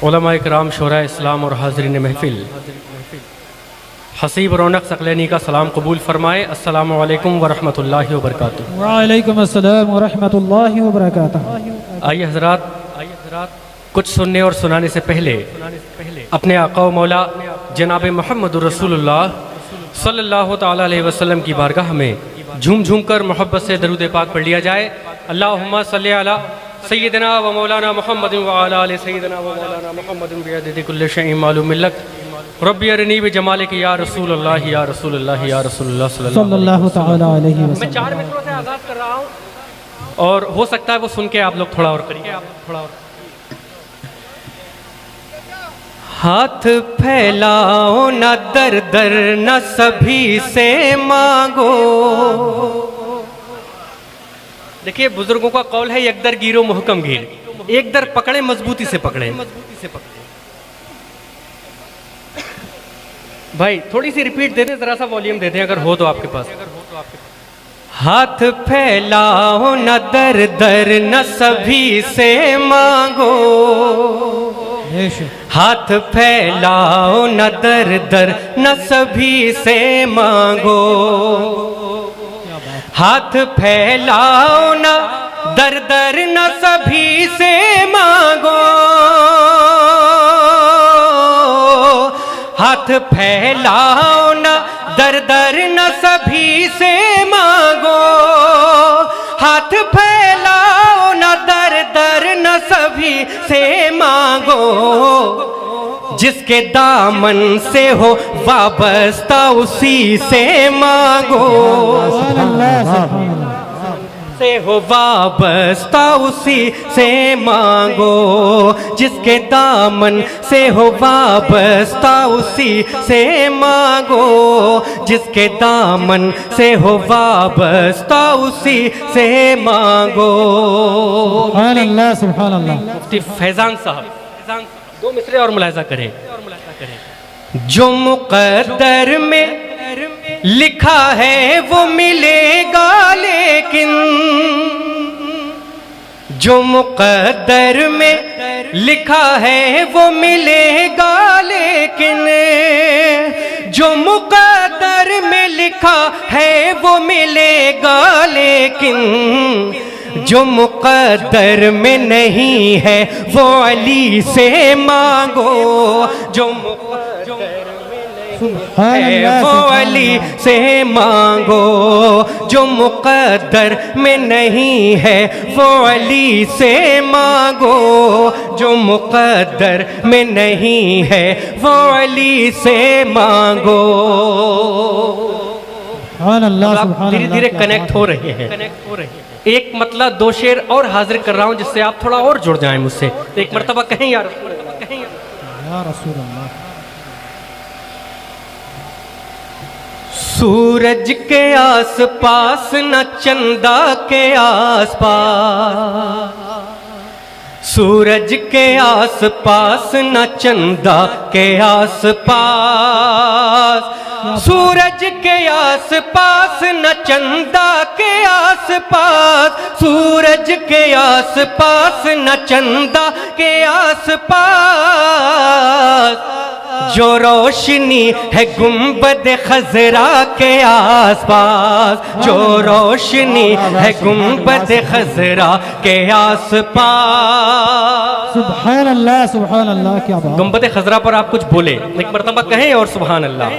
उलमा इकराम, शोरा इस्लाम और हाज़रीन महफिल, हसीब रौनक सकलैनी का सलाम कबूल फरमाए। अस्सलामु अलैकुम वरहमतुल्लाहि वबरकातुहू। वालेकुम अस्सलाम वरहमतुल्लाहि वबरकातुहू। आइए हज़रात, कुछ सुनने और सुनाने से पहले अपने आका व मौला जनाब मुहम्मदुर रसूलुल्लाह सल्लल्लाहु तआला अलैहि वसल्लम की बारगाह में झूम झूम कर मोहब्बत से दरूद पाक पढ़ लिया जाए। अल्लाहुम्मा सल्ली अला सय्यिदना व मौलाना मुहम्मद व अला आलि सय्यिदना व मौलाना मुहम्मद बिअददि कुल्लि शैइन मालूम मिल्लक रब्बी अरनी बिजमालिक या रसूलल्लाह या रसूलल्लाह या रसूलल्लाह सल्लल्लाहु तआला अलैहि वसल्लम। मैं 4 मिनटों से आगाज़ कर रहा हूँ और हो सकता है वो सुन के आप लोग थोड़ा और करिए। हाथ फैलाओ न दर दर न सभी से मांगो। देखिए बुजुर्गों का कौल है, एक दर गिरो मुहकम गिर, एक दर पकड़े मजबूती से पकड़े। भाई थोड़ी सी रिपीट दे दें, जरा सा वॉल्यूम दे दें अगर हो तो आपके पास। हाथ फैलाओ न दर दर न सभी से मांगो, हाथ फैलाओ न दर दर न सभी से मांगो, हाथ फैलाओ न दर दर न सभी से मांगो, हाथ फैलाओ न दर दर न सभी से मांगो, हाथ फैलाओ न दर दर न सभी से मांगो, जिसके दामन से हो वाबस्ता उसी से मांगो, से हो वाबस्ता उसी से मांगो, जिसके दामन से हो वाबस्ता उसी से मांगो, जिसके दामन से हो वाबस्ता उसी से मांगो। सुभान अल्लाह, सुभान अल्लाह। मुफ्ती फैजान साहब 2 मिसरे और मुलाहिजा करें। जो मुक़द्दर में लिखा है वो मिलेगा, लेकिन जो मुक़द्दर में लिखा है वो मिलेगा, लेकिन जो मुक़द्दर में लिखा है वो मिलेगा, लेकिन जो मुक़द्दर में नहीं है वो अली से मांगो, जो है वो अली से मांगो, जो मुक़द्दर में नहीं है वो अली से मांगो, जो मुक़द्दर में नहीं है वो अली से मांगो। धीरे धीरे कनेक्ट हो रहे हैं। एक मतलब 2 शेर और हाजिर कर रहा हूँ जिससे आप थोड़ा और जुड़ जाएं मुझसे। एक मर्तबा कहें या रसूल अल्लाह। सूरज के आस पास न चंदा के आस पास, सूरज के आस पास न चंदा के आस पास, सूरज के आस पास न चंदा के आस पास, सूरज के आस पास न चंदा के आस पास, जो रोशनी है गुंबद खजरा के आसपास, जो रोशनी है गुंबद खजरा के आसपास। सुभान अल्लाह, सुभान अल्लाह। क्या बात। गुंबद खजरा पर आप कुछ बोले, एक मर्तबा कहें और सुभान अल्लाह।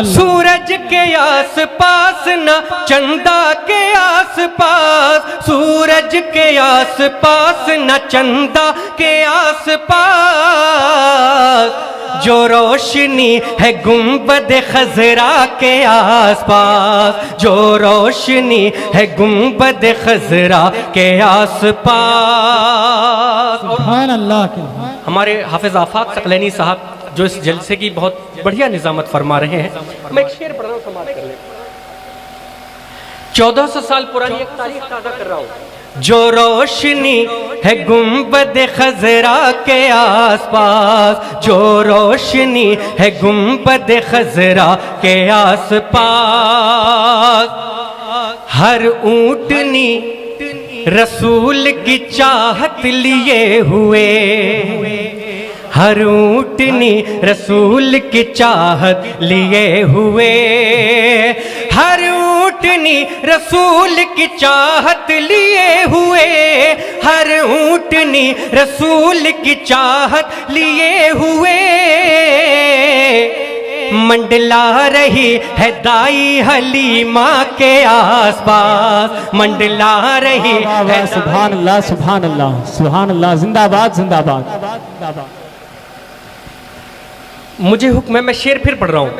सूरज के आस पास न चंदा के आस पास, सूरज के आस पास न चंदा के आस पास, जो रोशनी है गुंबद खजरा के आसपास, जो रोशनी है गुंबद खजरा के आसपास। सुभान अल्लाह। हमारे हाफिज आफाक सकलैनी साहब जो इस जलसे की बहुत बढ़िया निजामत फरमा रहे हैं, मैं एक शेर पढ़ रहा हूँ, समाप्त कर ले। 1400 साल पुरानी एक तारीख ताज़ा कर रहा हूँ। जो रोशनी है गुंबद खजरा के आसपास, जो रोशनी है गुंबद खजरा के आसपास, हर ऊंटनी रसूल की चाहत लिए हुए, हर ऊँटनी रसूल की चाहत लिए हुए, हर ऊँटनी रसूल की चाहत लिए हुए, हर ऊँटनी रसूल की चाहत लिए हुए, मंडला रही है दाई हलीमा के आसपास, मंडला रही है। सुभान अल्लाह सुभान अल्लाह सुभान अल्लाह, जिंदाबाद जिंदाबाद। मुझे हुक्म है, मैं शेर फिर पढ़ रहा हूँ।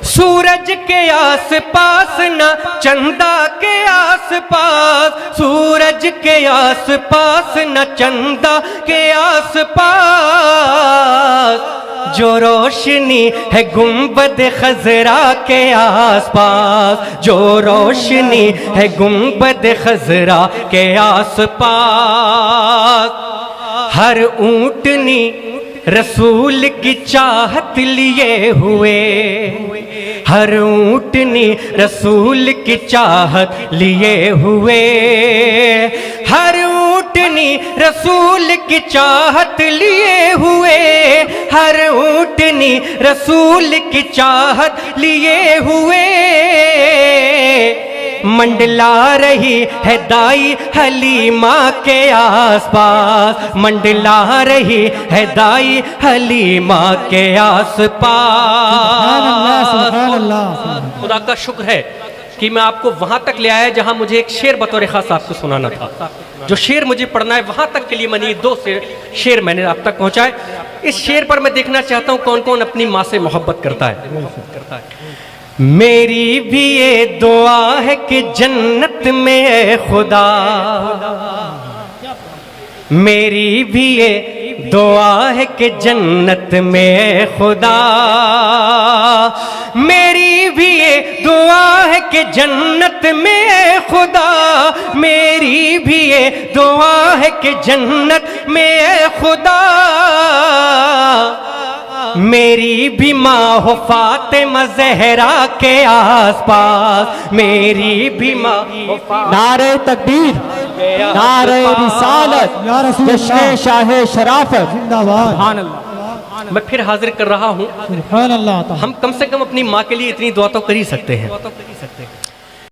सूरज के आस पास न चंदा के आस पास, सूरज के आस पास न चंदा के आस पास, जो रोशनी है गुंबद खजरा के आसपास, जो रोशनी है गुंबद खजरा के आसपास, हर ऊँटनी रसूल की चाहत लिए हुए, हर ऊँटनी रसूल की चाहत लिए हुए, हर ऊँटनी रसूल की चाहत लिए हुए, हर ऊँटनी रसूल की चाहत लिए हुए, मंडला रही है दाई हलीमा के आसपास, मंडला रही है दाई हलीमा के आसपास। खुदा का शुक्र है कि मैं आपको वहां तक ले आया जहां मुझे एक शेर बतौर खास आपको सुनाना था। जो शेर मुझे पढ़ना है वहां तक के लिए मैंने ये 2 शेर मैंने आप तक पहुंचाए। इस शेर पर मैं देखना चाहता हूं कौन कौन अपनी माँ से मोहब्बत करता है। मेरी भी ये दुआ है कि जन्नत में खुदा, मेरी भी ये दुआ है कि जन्नत में खुदा, मेरी भी ये दुआ है कि जन्नत में खुदा, मेरी भी ये दुआ है कि जन्नत में खुदा, मेरी भी माँ हो फातिमा ज़हरा के आसपास, मेरी भी माँ हो नारे तकबीर, नारे रिसालत, जश्न शाहे शराफत, जिंदाबाद। सुभान अल्लाह। मैं फिर हाजिर कर रहा हूँ, सुभान अल्लाह। हम कम से कम अपनी माँ के लिए इतनी दुआ तो कर ही सकते हैं।